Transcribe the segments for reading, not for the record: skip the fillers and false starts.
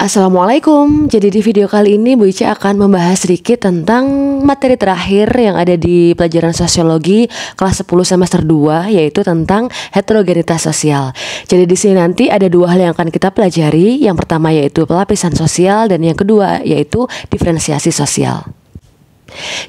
Assalamualaikum. Jadi di video kali ini Bu Ica akan membahas sedikit tentang materi terakhir yang ada di pelajaran sosiologi kelas 10 semester 2, yaitu tentang heterogenitas sosial. Jadi di sini nanti ada dua hal yang akan kita pelajari. Yang pertama yaitu pelapisan sosial dan yang kedua yaitu diferensiasi sosial.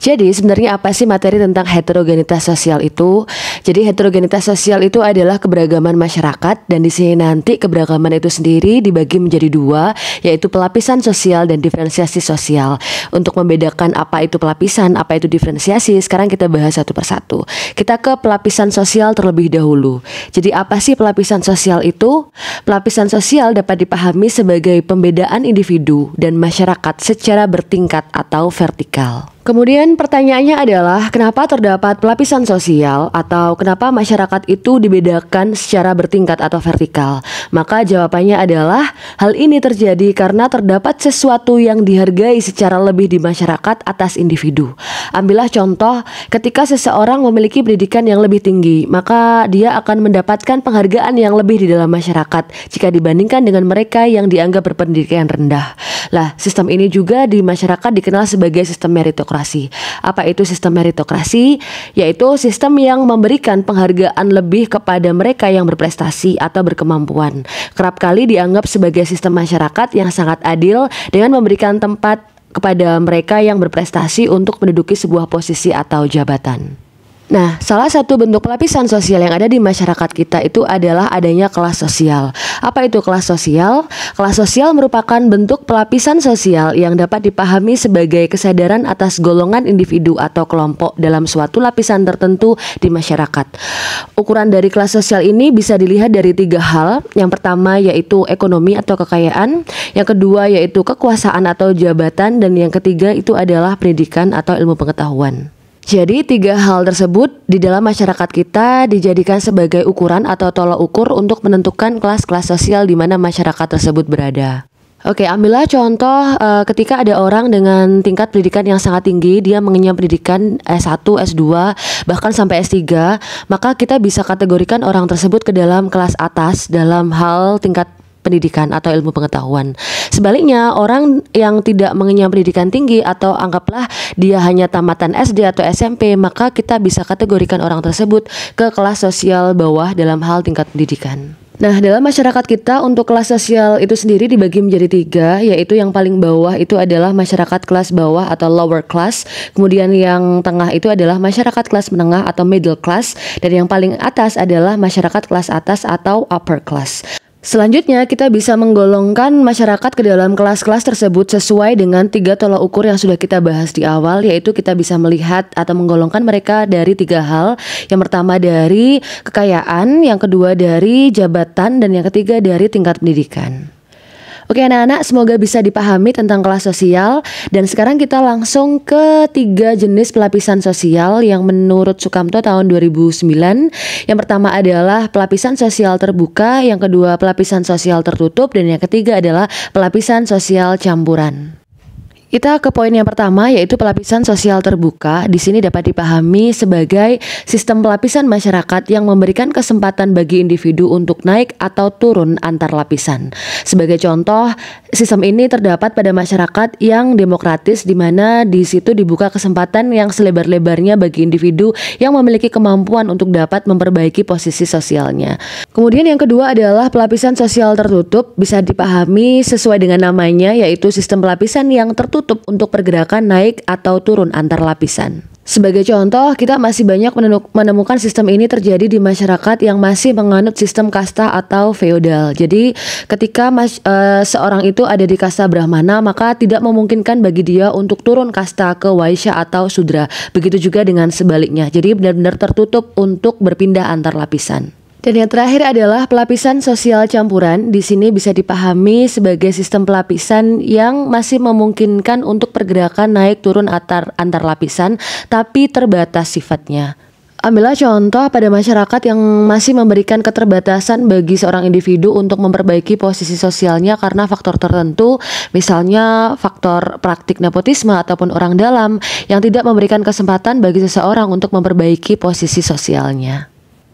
Jadi sebenarnya apa sih materi tentang heterogenitas sosial itu? Jadi heterogenitas sosial itu adalah keberagaman masyarakat, dan di sini nanti keberagaman itu sendiri dibagi menjadi dua, yaitu pelapisan sosial dan diferensiasi sosial. Untuk membedakan apa itu pelapisan, apa itu diferensiasi, sekarang kita bahas satu persatu. Kita ke pelapisan sosial terlebih dahulu. Jadi apa sih pelapisan sosial itu? Pelapisan sosial dapat dipahami sebagai pembedaan individu dan masyarakat secara bertingkat atau vertikal. Kemudian pertanyaannya adalah kenapa terdapat pelapisan sosial atau kenapa masyarakat itu dibedakan secara bertingkat atau vertikal? Maka jawabannya adalah hal ini terjadi karena terdapat sesuatu yang dihargai secara lebih di masyarakat atas individu. Ambillah contoh, ketika seseorang memiliki pendidikan yang lebih tinggi, maka dia akan mendapatkan penghargaan yang lebih di dalam masyarakat jika dibandingkan dengan mereka yang dianggap berpendidikan rendah. Lah, sistem ini juga di masyarakat dikenal sebagai sistem meritokrasi. Apa itu sistem meritokrasi? Yaitu sistem yang memberikan penghargaan lebih kepada mereka yang berprestasi atau berkemampuan. Kerap kali dianggap sebagai sistem masyarakat yang sangat adil dengan memberikan tempat kepada mereka yang berprestasi untuk menduduki sebuah posisi atau jabatan. Nah, salah satu bentuk pelapisan sosial yang ada di masyarakat kita itu adalah adanya kelas sosial. Apa itu kelas sosial? Kelas sosial merupakan bentuk pelapisan sosial yang dapat dipahami sebagai kesadaran atas golongan individu atau kelompok dalam suatu lapisan tertentu di masyarakat. Ukuran dari kelas sosial ini bisa dilihat dari tiga hal. Yang pertama yaitu ekonomi atau kekayaan, yang kedua yaitu kekuasaan atau jabatan, dan yang ketiga itu adalah pendidikan atau ilmu pengetahuan. Jadi tiga hal tersebut di dalam masyarakat kita dijadikan sebagai ukuran atau tolak ukur untuk menentukan kelas-kelas sosial di mana masyarakat tersebut berada. Oke, ambillah contoh ketika ada orang dengan tingkat pendidikan yang sangat tinggi, dia mengenyam pendidikan S1, S2, bahkan sampai S3, maka kita bisa kategorikan orang tersebut ke dalam kelas atas dalam hal tingkat pendidikan atau ilmu pengetahuan. Sebaliknya, orang yang tidak mengenyam pendidikan tinggi atau anggaplah dia hanya tamatan SD atau SMP, maka kita bisa kategorikan orang tersebut ke kelas sosial bawah dalam hal tingkat pendidikan. Nah, dalam masyarakat kita untuk kelas sosial itu sendiri dibagi menjadi tiga, yaitu yang paling bawah itu adalah masyarakat kelas bawah atau lower class, kemudian yang tengah itu adalah masyarakat kelas menengah atau middle class, dan yang paling atas adalah masyarakat kelas atas atau upper class. Selanjutnya kita bisa menggolongkan masyarakat ke dalam kelas-kelas tersebut sesuai dengan tiga tolak ukur yang sudah kita bahas di awal, yaitu kita bisa melihat atau menggolongkan mereka dari tiga hal. Yang pertama dari kekayaan, yang kedua dari jabatan, dan yang ketiga dari tingkat pendidikan. Oke anak-anak, semoga bisa dipahami tentang kelas sosial. Dan sekarang kita langsung ke tiga jenis pelapisan sosial yang menurut Sukamto tahun 2009. Yang pertama adalah pelapisan sosial terbuka, yang kedua pelapisan sosial tertutup, dan yang ketiga adalah pelapisan sosial campuran. Kita ke poin yang pertama, yaitu pelapisan sosial terbuka. Di sini dapat dipahami sebagai sistem pelapisan masyarakat yang memberikan kesempatan bagi individu untuk naik atau turun antar lapisan. Sebagai contoh, sistem ini terdapat pada masyarakat yang demokratis, di mana di situ dibuka kesempatan yang selebar-lebarnya bagi individu yang memiliki kemampuan untuk dapat memperbaiki posisi sosialnya. Kemudian yang kedua adalah pelapisan sosial tertutup. Bisa dipahami sesuai dengan namanya, yaitu sistem pelapisan yang tertutup untuk pergerakan naik atau turun antar lapisan. Sebagai contoh, kita masih banyak menemukan sistem ini terjadi di masyarakat yang masih menganut sistem kasta atau feodal. Jadi ketika seorang itu ada di kasta Brahmana, maka tidak memungkinkan bagi dia untuk turun kasta ke Waisya atau Sudra. Begitu juga dengan sebaliknya. Jadi benar-benar tertutup untuk berpindah antar lapisan. Dan yang terakhir adalah pelapisan sosial campuran. Di sini bisa dipahami sebagai sistem pelapisan yang masih memungkinkan untuk pergerakan naik turun antar lapisan, tapi terbatas sifatnya. Ambillah contoh pada masyarakat yang masih memberikan keterbatasan bagi seorang individu untuk memperbaiki posisi sosialnya karena faktor tertentu, misalnya faktor praktik nepotisme ataupun orang dalam yang tidak memberikan kesempatan bagi seseorang untuk memperbaiki posisi sosialnya.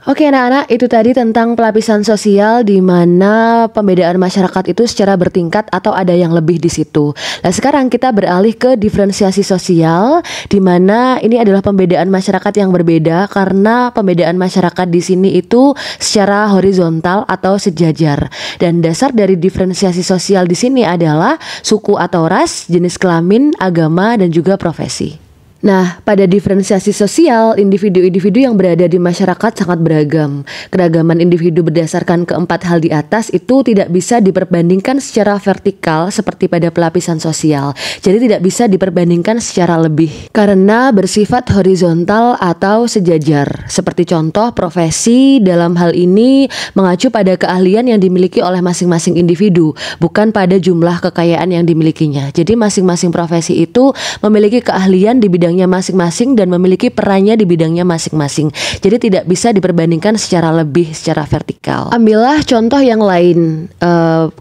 Oke anak-anak, itu tadi tentang pelapisan sosial di mana pembedaan masyarakat itu secara bertingkat atau ada yang lebih di situ. Nah sekarang kita beralih ke diferensiasi sosial di mana ini adalah pembedaan masyarakat yang berbeda karena pembedaan masyarakat di sini itu secara horizontal atau sejajar. Dan dasar dari diferensiasi sosial di sini adalah suku atau ras, jenis kelamin, agama, dan juga profesi. Nah, pada diferensiasi sosial, individu-individu yang berada di masyarakat sangat beragam. Keragaman individu berdasarkan keempat hal di atas itu tidak bisa diperbandingkan secara vertikal seperti pada pelapisan sosial. Jadi tidak bisa diperbandingkan secara lebih karena bersifat horizontal atau sejajar. Seperti contoh profesi dalam hal ini mengacu pada keahlian yang dimiliki oleh masing-masing individu, bukan pada jumlah kekayaan yang dimilikinya. Jadi masing-masing profesi itu memiliki keahlian di bidangnya masing-masing dan memiliki perannya di bidangnya masing-masing. Jadi tidak bisa diperbandingkan secara lebih, secara vertikal. Ambillah contoh yang lain,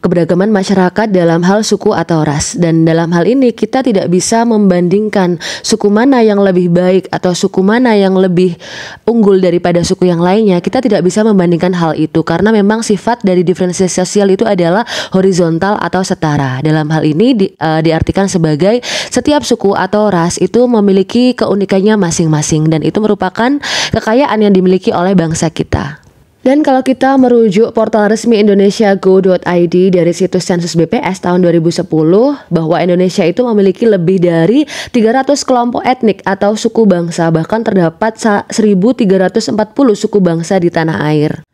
keberagaman masyarakat dalam hal suku atau ras. Dan dalam hal ini kita tidak bisa membandingkan suku mana yang lebih baik atau suku mana yang lebih unggul daripada suku yang lainnya. Kita tidak bisa membandingkan hal itu karena memang sifat dari diferensiasi sosial itu adalah horizontal atau setara. Dalam hal ini diartikan sebagai setiap suku atau ras itu memiliki keunikannya masing-masing dan itu merupakan kekayaan yang dimiliki oleh bangsa kita. Dan kalau kita merujuk portal resmi indonesiago.id dari situs sensus BPS tahun 2010 bahwa Indonesia itu memiliki lebih dari 300 kelompok etnik atau suku bangsa, bahkan terdapat 1.340 suku bangsa di tanah air.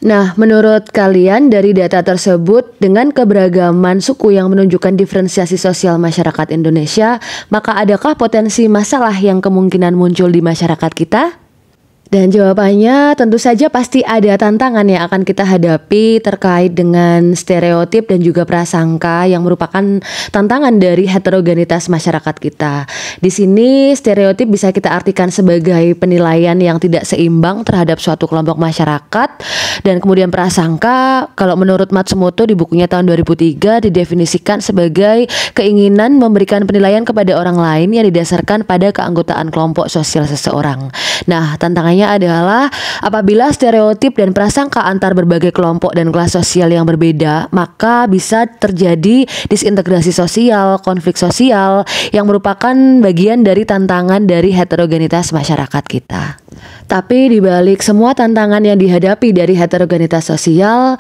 Nah, menurut kalian dari data tersebut dengan keberagaman suku yang menunjukkan diferensiasi sosial masyarakat Indonesia, maka adakah potensi masalah yang kemungkinan muncul di masyarakat kita? Dan jawabannya tentu saja pasti ada tantangan yang akan kita hadapi terkait dengan stereotip dan juga prasangka yang merupakan tantangan dari heterogenitas masyarakat kita. Di sini stereotip bisa kita artikan sebagai penilaian yang tidak seimbang terhadap suatu kelompok masyarakat, dan kemudian prasangka kalau menurut Matsumoto di bukunya tahun 2003 didefinisikan sebagai keinginan memberikan penilaian kepada orang lain yang didasarkan pada keanggotaan kelompok sosial seseorang. Nah, tantangannya adalah apabila stereotip dan prasangka antar berbagai kelompok dan kelas sosial yang berbeda, maka bisa terjadi disintegrasi sosial, konflik sosial yang merupakan bagian dari tantangan dari heterogenitas masyarakat kita. Tapi dibalik semua tantangan yang dihadapi dari heterogenitas sosial,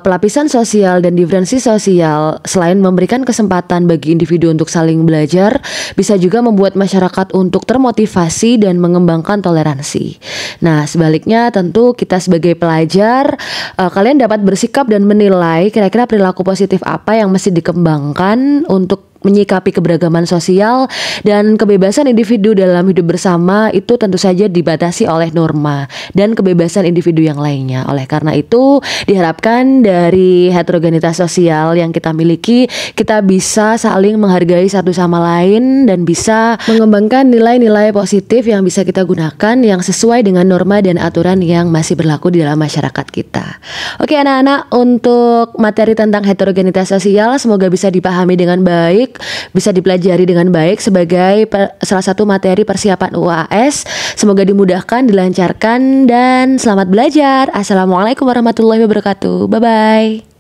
pelapisan sosial dan diferensi sosial selain memberikan kesempatan bagi individu untuk saling belajar, bisa juga membuat masyarakat untuk termotivasi dan mengembangkan toleransi. Nah, sebaliknya tentu kita sebagai pelajar, kalian dapat bersikap dan menilai kira-kira perilaku positif apa yang mesti dikembangkan untuk menyikapi keberagaman sosial, dan kebebasan individu dalam hidup bersama itu tentu saja dibatasi oleh norma dan kebebasan individu yang lainnya. Oleh karena itu diharapkan dari heterogenitas sosial yang kita miliki, kita bisa saling menghargai satu sama lain dan bisa mengembangkan nilai-nilai positif yang bisa kita gunakan yang sesuai dengan norma dan aturan yang masih berlaku di dalam masyarakat kita. Oke anak-anak, untuk materi tentang heterogenitas sosial semoga bisa dipahami dengan baik, bisa dipelajari dengan baik sebagai salah satu materi persiapan UAS. Semoga dimudahkan, dilancarkan, dan selamat belajar. Assalamualaikum warahmatullahi wabarakatuh. Bye-bye.